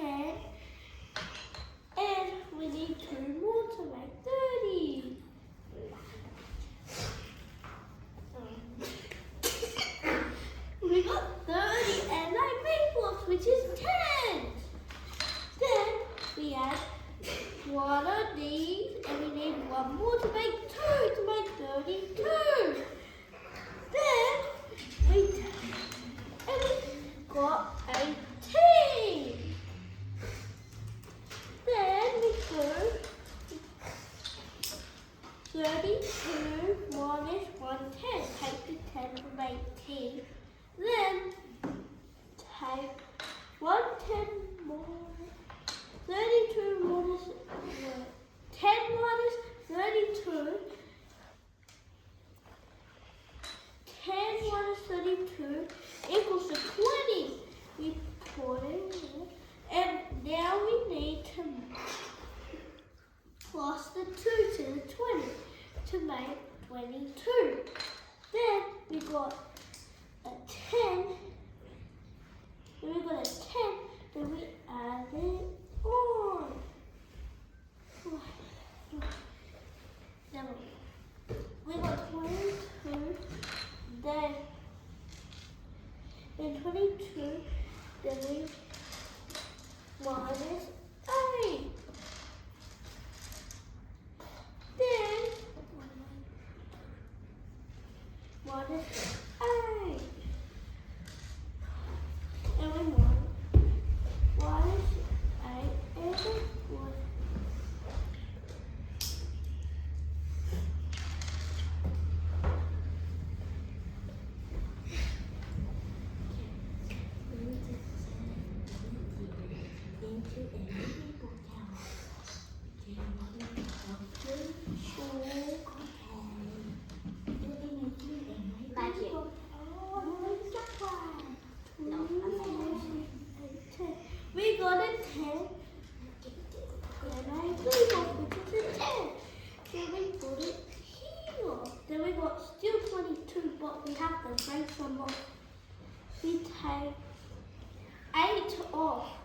10. And we need 2 more to make 30. We got 30 and 9 big blocks, which is 10. Then we add one of these and we need one more to make 2 to make 32. Then we got 18. Then we go 32 minus 110. Take the 10 from 18. Then take 110 more. 32 minus 10 minus 32. 10 minus 32 equals to 20. We put it in. And now we need to plus the 2 to the 20 to make 22. Then we got a 10. Then we got a 10. Then we add it on. Then we got 22. Then in 22, then we minus 8. Then minus 8. And we minus 8 and 1. We got a 10 and I leave off which is a 10. Then we put it here. Then we got still 22, but we have to break some off. We take 8 off.